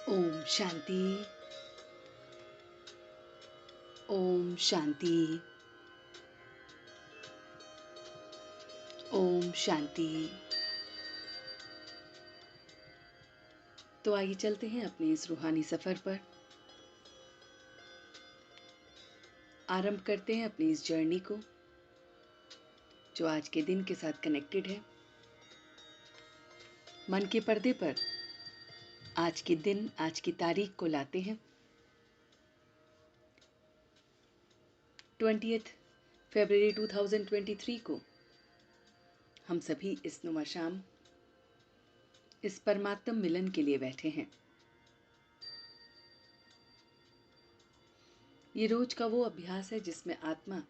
ओम शांति। ओम शांति। ओम शांति। तो आइए चलते हैं अपने इस रूहानी सफर पर। आरंभ करते हैं अपनी इस जर्नी को जो आज के दिन के साथ कनेक्टेड है। मन के पर्दे पर आज के दिन, आज की तारीख को लाते हैं। 20 फरवरी 2023 को हम सभी इस नुमा शाम, इस परमात्म मिलन के लिए बैठे हैं। ये रोज का वो अभ्यास है जिसमें आत्मा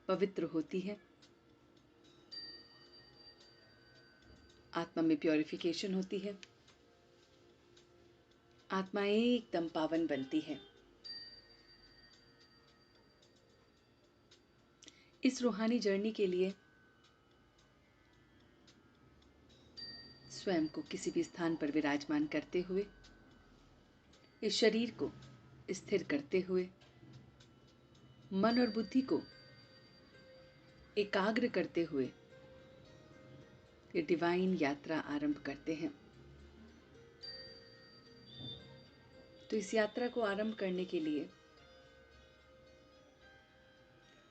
पवित्र होती है, आत्मा में प्योरिफिकेशन होती है, आत्मा एकदम पावन बनती है। इस रूहानी जर्नी के लिए स्वयं को किसी भी स्थान पर विराजमान करते हुए, इस शरीर को स्थिर करते हुए, मन और बुद्धि को एकाग्र करते हुए ये डिवाइन यात्रा आरंभ करते हैं। तो इस यात्रा को आरंभ करने के लिए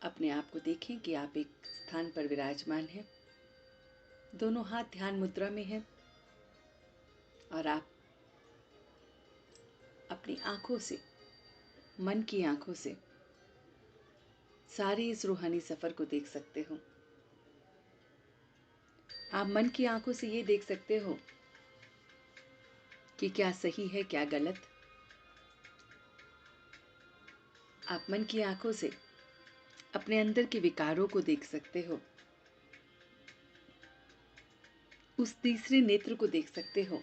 अपने आप को देखें कि आप एक स्थान पर विराजमान हैं, दोनों हाथ ध्यान मुद्रा में हैं और आप अपनी आंखों से, मन की आंखों से सारे इस रूहानी सफर को देख सकते हो। आप मन की आंखों से ये देख सकते हो कि क्या सही है, क्या गलत। आप मन की आंखों से अपने अंदर के विकारों को देख सकते हो, उस तीसरे नेत्र को देख सकते हो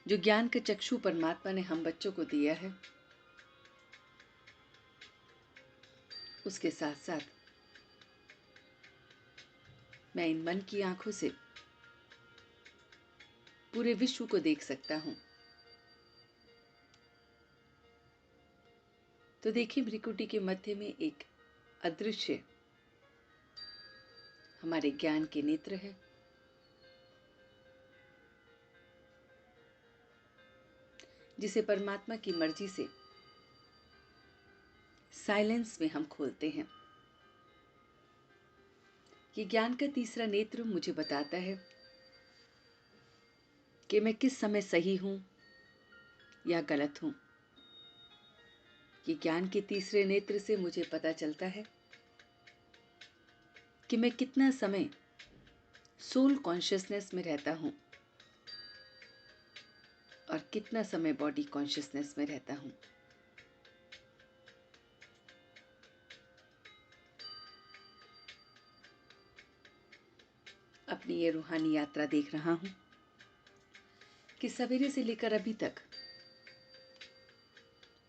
जो ज्ञान का चक्षु परमात्मा ने हम बच्चों को दिया है। उसके साथ साथ मैं इन मन की आंखों से पूरे विश्व को देख सकता हूं। तो देखिए, भ्रिकुटी के मध्य में एक अदृश्य हमारे ज्ञान के नेत्र है। जिसे परमात्मा की मर्जी से साइलेंस में हम खोलते हैं। ये ज्ञान का तीसरा नेत्र मुझे बताता है कि मैं किस समय सही हूं या गलत हूं। ये ज्ञान के तीसरे नेत्र से मुझे पता चलता है कि मैं कितना समय सोल कॉन्शियसनेस में रहता हूं और कितना समय बॉडी कॉन्शियसनेस में रहता हूं। अपनी ये रूहानी यात्रा देख रहा हूं कि सवेरे से लेकर अभी तक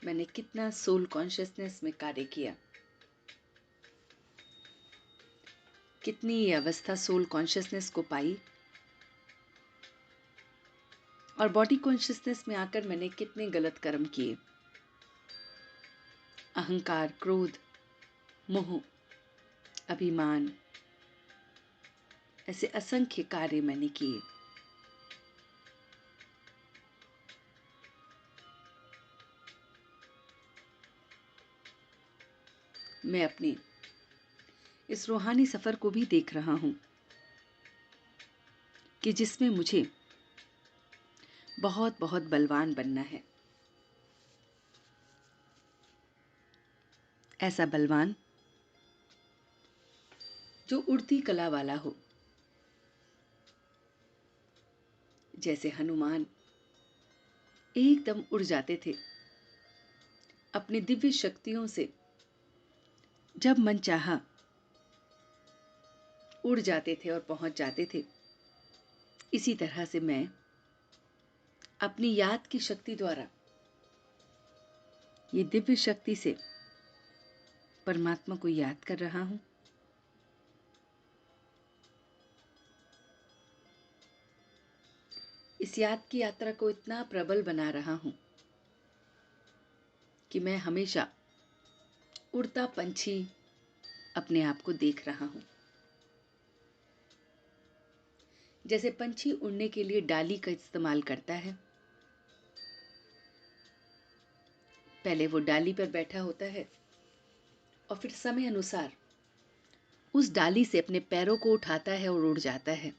मैंने कितना सोल कॉन्शियसनेस में कार्य किया, कितनी ये अवस्था सोल कॉन्शियसनेस को पाई और बॉडी कॉन्शियसनेस में आकर मैंने कितने गलत कर्म किए। अहंकार, क्रोध, मोह, अभिमान, ऐसे असंख्य कार्य मैंने किए। मैं अपने इस रूहानी सफर को भी देख रहा हूं कि जिसमें मुझे बहुत बहुत बलवान बनना है। ऐसा बलवान जो उड़ती कला वाला हो, जैसे हनुमान एकदम उड़ जाते थे अपनी दिव्य शक्तियों से, जब मन चाहा उड़ जाते थे और पहुंच जाते थे। इसी तरह से मैं अपनी याद की शक्ति द्वारा, ये दिव्य शक्ति से परमात्मा को याद कर रहा हूं। इस याद की यात्रा को इतना प्रबल बना रहा हूं कि मैं हमेशा उड़ता पंछी अपने आप को देख रहा हूं। जैसे पंछी उड़ने के लिए डाली का इस्तेमाल करता है। पहले वो डाली पर बैठा होता है और फिर समय अनुसार उस डाली से अपने पैरों को उठाता है और उड़ जाता है।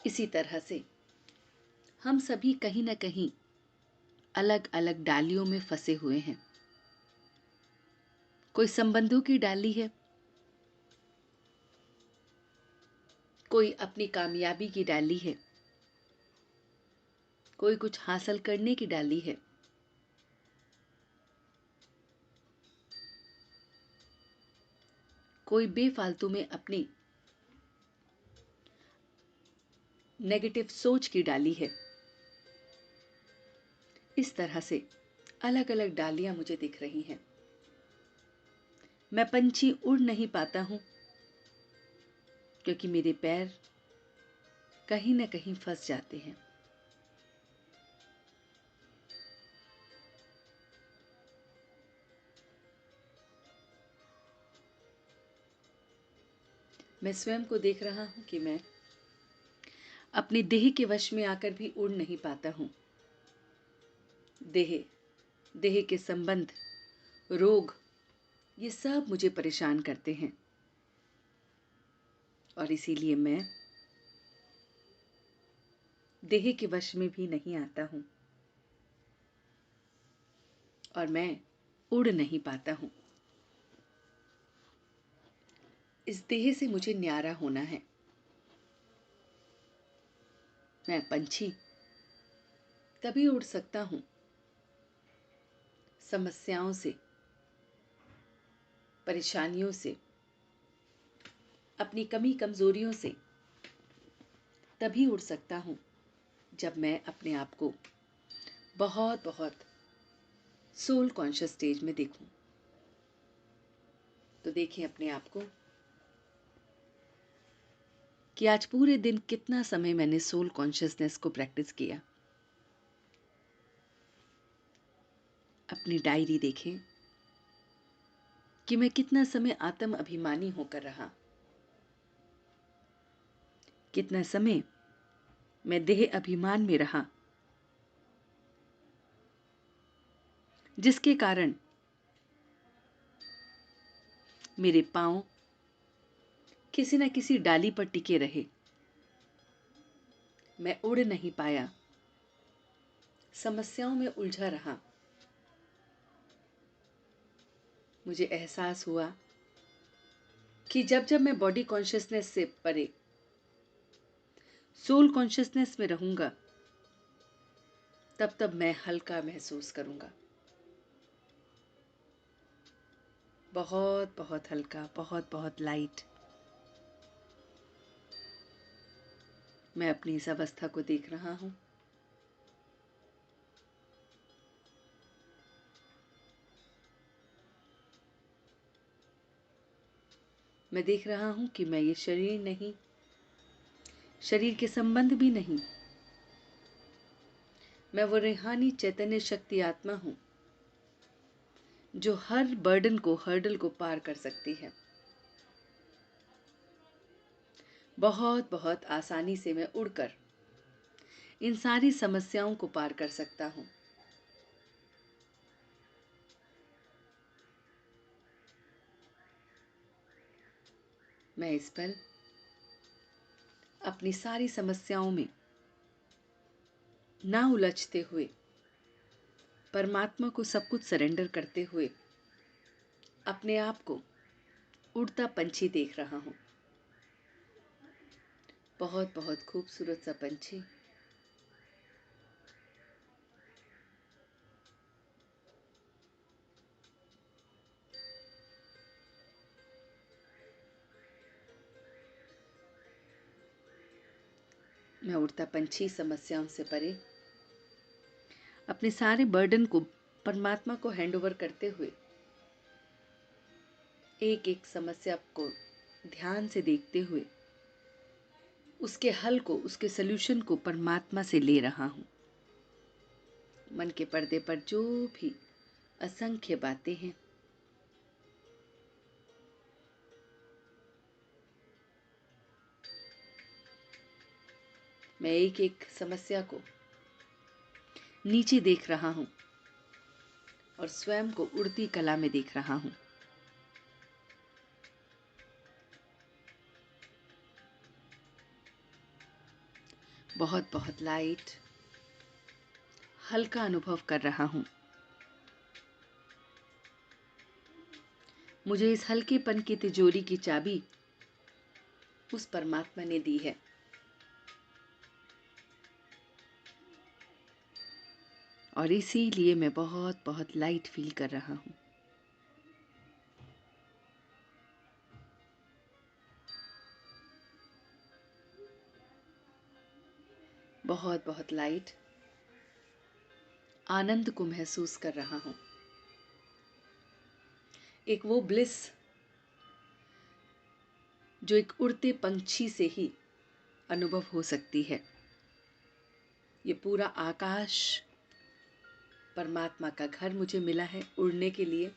इसी तरह से हम सभी कहीं ना कहीं अलग अलग डालियों में फंसे हुए हैं। कोई संबंधों की डाली है, कोई अपनी कामयाबी की डाली है, कोई कुछ हासिल करने की डाली है, कोई बेफालतू में अपनी नेगेटिव सोच की डाली है। इस तरह से अलग अलग डालियां मुझे दिख रही हैं। मैं पंछी उड़ नहीं पाता हूं क्योंकि मेरे पैर कहीं ना कहीं फंस जाते हैं। मैं स्वयं को देख रहा हूं कि मैं अपनी देह के वश में आकर भी उड़ नहीं पाता हूं। देह देह के संबंध, रोग, ये सब मुझे परेशान करते हैं और इसीलिए मैं देह के वश में भी नहीं आता हूं और मैं उड़ नहीं पाता हूं। इस देह से मुझे न्यारा होना है। मैं पंछी तभी उड़ सकता हूं समस्याओं से, परेशानियों से, अपनी कमी कमजोरियों से तभी उड़ सकता हूं जब मैं अपने आप को बहुत बहुत सोल कॉन्शियस स्टेज में देखूं। तो देखिए अपने आप को कि आज पूरे दिन कितना समय मैंने सोल कॉन्शियसनेस को प्रैक्टिस किया। अपनी डायरी देखें कि मैं कितना समय आत्म अभिमानी होकर रहा, कितना समय मैं देह अभिमान में रहा, जिसके कारण मेरे पांव किसी न किसी डाली पर टिके रहे। मैं उड़ नहीं पाया, समस्याओं में उलझा रहा। मुझे एहसास हुआ कि जब जब मैं बॉडी कॉन्शियसनेस से परे सोल कॉन्शियसनेस में रहूंगा, तब तब मैं हल्का महसूस करूंगा। बहुत बहुत हल्का, बहुत बहुत लाइट। मैं अपनी इस अवस्था को देख रहा हूं। मैं देख रहा हूं कि मैं ये शरीर नहीं, शरीर के संबंध भी नहीं। मैं वो रूहानी चैतन्य शक्ति आत्मा हूं जो हर बर्डन को, हर्डल को पार कर सकती है। बहुत बहुत आसानी से मैं उड़कर इन सारी समस्याओं को पार कर सकता हूं। मैं इस पल अपनी सारी समस्याओं में ना उलझते हुए, परमात्मा को सब कुछ सरेंडर करते हुए अपने आप को उड़ता पंछी देख रहा हूं। बहुत बहुत खूबसूरत सा पंछी। मैं उड़ता पंछी समस्याओं से परे अपने सारे बर्डन को परमात्मा को हैंड ओवर करते हुए एक एक समस्या को ध्यान से देखते हुए उसके हल को, उसके सल्यूशन को परमात्मा से ले रहा हूँ। मन के पर्दे पर जो भी असंख्य बातें हैं, मैं एक एक समस्या को नीचे देख रहा हूँ और स्वयं को उड़ती कला में देख रहा हूँ। बहुत बहुत लाइट, हल्का अनुभव कर रहा हूँ। मुझे इस हल्केपन की तिजोरी की चाबी उस परमात्मा ने दी है। और इसीलिए मैं बहुत बहुत लाइट फील कर रहा हूँ। बहुत बहुत लाइट आनंद को महसूस कर रहा हूँ। एक वो ब्लिस जो एक उड़ते पंछी से ही अनुभव हो सकती है। ये पूरा आकाश परमात्मा का घर मुझे मिला है उड़ने के लिए,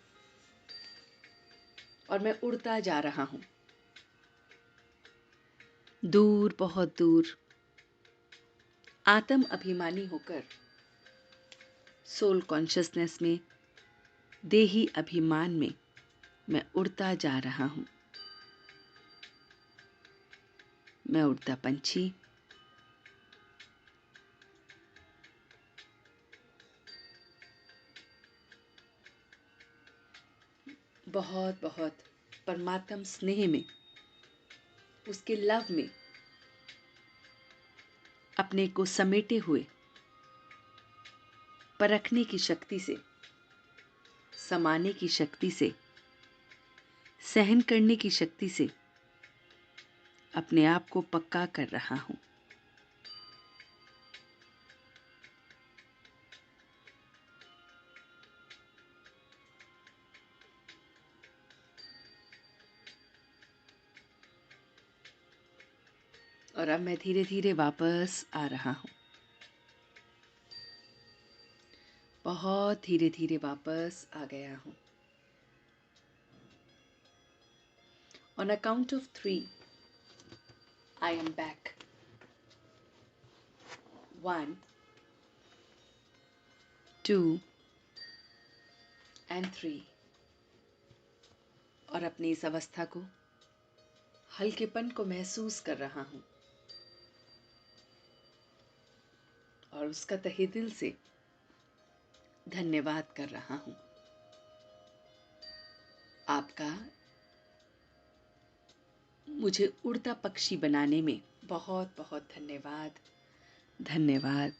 और मैं उड़ता जा रहा हूँ दूर, बहुत दूर, आत्म अभिमानी होकर, सोल कॉन्शियसनेस में, देही अभिमान में मैं उड़ता जा रहा हूँ। मैं उड़ता पंछी, बहुत बहुत परमात्म स्नेह में, उसके लव में अपने को समेटे हुए, परखने की शक्ति से, समाने की शक्ति से, सहन करने की शक्ति से अपने आप को पक्का कर रहा हूँ। और अब मैं धीरे धीरे वापस आ रहा हूँ, बहुत धीरे धीरे वापस आ गया हूँ। On a count of 3, I am back. 1, 2 and 3. और अपनी इस अवस्था को, हल्केपन को महसूस कर रहा हूँ और उसका तहे दिल से धन्यवाद कर रहा हूँ। आपका मुझे उड़ता पक्षी बनाने में बहुत बहुत धन्यवाद, धन्यवाद,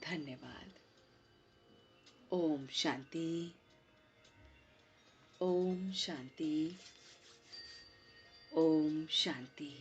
धन्यवाद। ओम शांति, ओम शांति, ओम शांति।